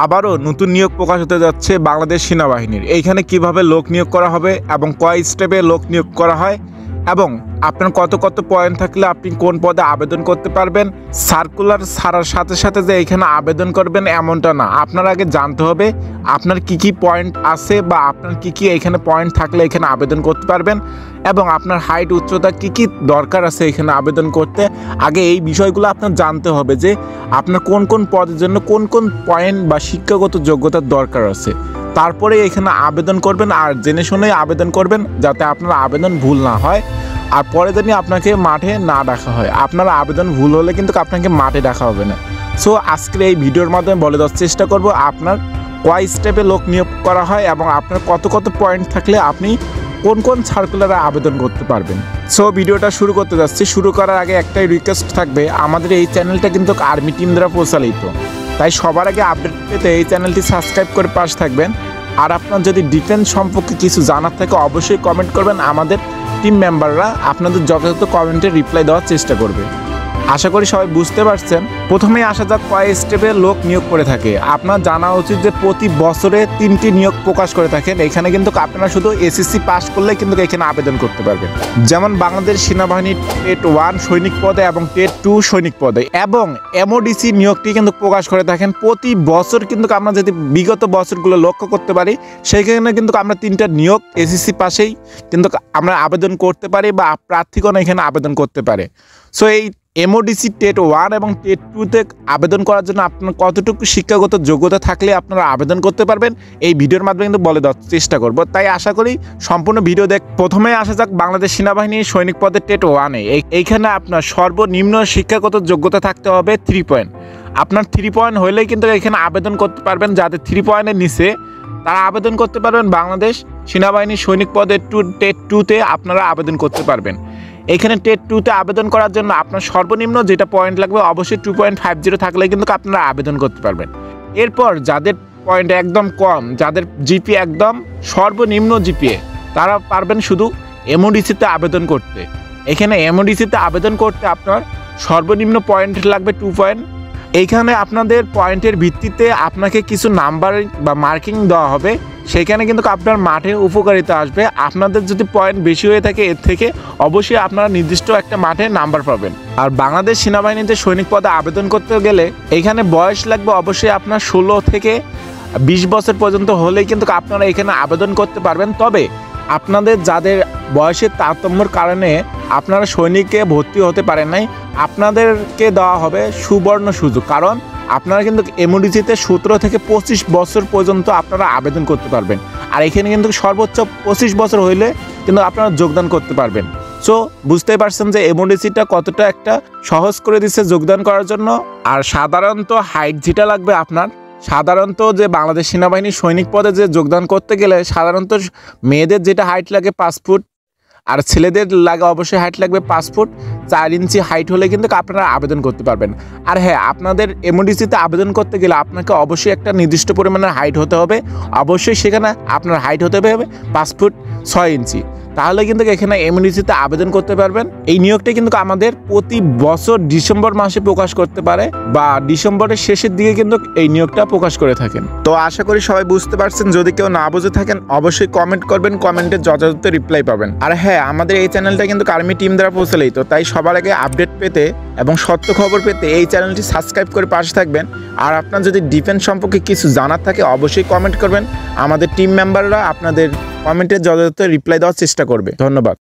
আবারও নতুন নিয়োগ প্রকাশ হতে যাচ্ছে বাংলাদেশ সেনাবাহিনীর। এইখানে কিভাবে লোক নিয়োগ করা হবে এবং কয় স্টেপে লোক নিয়োগ করা হয় এবং আপনার কত কত পয়েন্ট থাকলে আপনি কোন পদে আবেদন করতে পারবেন। সার্কুলার ছাড়ার সাথে সাথে যে এখানে আবেদন করবেন এমনটা না, আপনার আগে জানতে হবে আপনার কি কি পয়েন্ট আছে বা আপনার কি কি এখানে পয়েন্ট থাকলে এখানে আবেদন করতে পারবেন এবং আপনার হাইট উচ্চতা কি কি দরকার আছে এখানে আবেদন করতে। আগে এই বিষয়গুলো আপনার জানতে হবে যে আপনার কোন কোন পদের জন্য কোন কোন পয়েন্ট বা শিক্ষাগত যোগ্যতার দরকার আছে, তারপরে এখানে আবেদন করবেন। আর জেনে শুনে আবেদন করবেন যাতে আপনার আবেদন ভুল না হয় আর পরে জানি আপনাকে মাঠে না ডাকা হয়। আপনার আবেদন ভুল হলে কিন্তু আপনাকে মাঠে ডাকা হবে না। সো আজকের এই ভিডিওর মাধ্যমে বলে দেওয়ার চেষ্টা করব আপনার কয় স্টেপে লোক নিয়োগ করা হয় এবং আপনার কত কত পয়েন্ট থাকলে আপনি কোন কোন সার্কুলারে আবেদন করতে পারবেন। সো ভিডিওটা শুরু করতে যাচ্ছি। শুরু করার আগে একটাই রিকোয়েস্ট থাকবে, আমাদের এই চ্যানেলটা কিন্তু আর্মি টিম দ্বারা পরিচালিত, তাই সবার আগে আপডেট পেতে এই চ্যানেলটি সাবস্ক্রাইব করে পাশে থাকবেন। আর আপনার যদি ডিফেন্স সম্পর্কে কিছু জানার থাকে অবশ্যই কমেন্ট করবেন, আমাদের টিম মেম্বাররা আপনাদের যথাযথ কমেন্টে রিপ্লাই দেওয়ার চেষ্টা করবে। আশা করি সবাই বুঝতে পারছেন। প্রথমেই আসা যাক কয় স্টেপে লোক নিয়োগ করে থাকে। আপনার জানা উচিত যে প্রতি বছরে 3টি নিয়োগ প্রকাশ করে থাকেন। এখানে কিন্তু আপনারা শুধু এসএসসি পাস করলে কিন্তু এখানে আবেদন করতে পারবেন। যেমন বাংলাদেশ সেনাবাহিনীর টেট 1 সৈনিক পদে এবং টেট 2 সৈনিক পদে এবং এমওডিসি নিয়োগটি কিন্তু প্রকাশ করে থাকেন প্রতি বছর। কিন্তু আমরা যদি বিগত বছরগুলো লক্ষ্য করতে পারি সেইখানে কিন্তু আমরা 3টা নিয়োগ এসএসসি পাশেই কিন্তু আমরা আবেদন করতে পারি বা প্রার্থীগণ এখানে আবেদন করতে পারে। সো এই এমওডিসি টেট 1 এবং টেট 2-তে আবেদন করার জন্য আপনার কতটুকু শিক্ষাগত যোগ্যতা থাকলে আপনারা আবেদন করতে পারবেন এই ভিডিওর মাধ্যমে কিন্তু বলে দেওয়ার চেষ্টা করব। তাই আশা করি সম্পূর্ণ ভিডিও প্রথমে আসা যাক বাংলাদেশ সেনাবাহিনীর সৈনিক পদের টেট 1-এ। এইখানে আপনার সর্বনিম্ন শিক্ষাগত যোগ্যতা থাকতে হবে 3 পয়েন্ট। আপনার 3 পয়েন্ট হলেই কিন্তু এখানে আবেদন করতে পারবেন। যাদের 3 পয়েন্টের নিচে তারা আবেদন করতে পারবেন বাংলাদেশ সেনাবাহিনীর সৈনিক পদের টেট 2-তে আপনারা আবেদন করতে পারবেন। এখানে টেট 2-তে আবেদন করার জন্য আপনার সর্বনিম্ন যেটা পয়েন্ট লাগবে অবশ্যই 2.50 থাকলে কিন্তু আপনারা আবেদন করতে পারবেন। এরপর যাদের পয়েন্ট একদম কম, যাদের জিপিএ একদম সর্বনিম্ন জিপিএ, তারা পারবেন শুধু এমওডিসিতে আবেদন করতে। এখানে এমওডিসিতে আবেদন করতে আপনার সর্বনিম্ন পয়েন্ট লাগবে 2 পয়েন্ট। এইখানে আপনাদের পয়েন্টের ভিত্তিতে আপনাকে কিছু নাম্বার বা মার্কিং দেওয়া হবে, সেখানে কিন্তু আপনার মাঠে উপকারিতা আসবে। আপনাদের যদি পয়েন্ট বেশি হয়ে থাকে এর থেকে অবশ্যই আপনারা নির্দিষ্ট একটা মাঠে নাম্বার পাবেন। আর বাংলাদেশ সেনাবাহিনীতে সৈনিক পদে আবেদন করতে গেলে এখানে বয়স লাগবে অবশ্যই আপনার 16 থেকে 20 বছর পর্যন্ত হলেই কিন্তু আপনারা এখানে আবেদন করতে পারবেন। তবে আপনাদের যাদের বয়সের তারতম্যর কারণে আপনারা সৈনিকে ভর্তি হতে পারেন নাই, আপনাদেরকে দেওয়া হবে সুবর্ণ সুযোগ। কারণ আপনারা কিন্তু এমওডিসিতে 17 থেকে 25 বছর পর্যন্ত আপনারা আবেদন করতে পারবেন। আর এখানে কিন্তু সর্বোচ্চ 25 বছর হইলে কিন্তু আপনারা যোগদান করতে পারবেন। সো বুঝতেই পারছেন যে এমওডিসিটা কতটা একটা সহজ করে দিচ্ছে যোগদান করার জন্য। আর সাধারণত হাইট যেটা লাগবে আপনার, সাধারণত যে বাংলাদেশ সেনাবাহিনীর সৈনিক পদে যে যোগদান করতে গেলে সাধারণত মেয়েদের যেটা হাইট লাগে 5 ফুট আর ছেলেদের লাগে অবশ্যই হাইট লাগবে 5 ফুট 4 ইঞ্চি হাইট হলে কিন্তু আপনারা আবেদন করতে পারবেন। আর হ্যাঁ, আপনাদের এমওডিসিতে আবেদন করতে গেলে আপনাকে অবশ্যই একটা নির্দিষ্ট পরিমাণের হাইট হতে হবে। অবশ্যই সেখানে আপনার হাইট হতে হবে 5 ফুট 6 ইঞ্চি, তাহলে কিন্তু এখানে এমওডিসিতে আবেদন করতে পারবেন। এই নিয়োগটা কিন্তু আমাদের প্রতি বছর ডিসেম্বর মাসে প্রকাশ করতে পারে বা ডিসেম্বরের শেষের দিকে কিন্তু এই নিয়োগটা প্রকাশ করে থাকেন। তো আশা করি সবাই বুঝতে পারছেন। যদি কেউ না বুঝে থাকেন অবশ্যই কমেন্ট করবেন, কমেন্টে যথাযথ রিপ্লাই পাবেন। আর হ্যাঁ, আমাদের এই চ্যানেলটা কিন্তু আর্মি টিম দ্বারা পরিচালিত, তাই সবার আগে আপডেট পেতে এবং সত্য খবর পেতে এই চ্যানেলটি সাবস্ক্রাইব করে পাশে থাকবেন। আর আপনার যদি ডিফেন্স সম্পর্কে কিছু জানার থাকে অবশ্যই কমেন্ট করবেন, আমাদের টিম মেম্বাররা আপনাদের কমেন্টের যথাযথ রিপ্লাই দেওয়ার চেষ্টা করবে। ধন্যবাদ।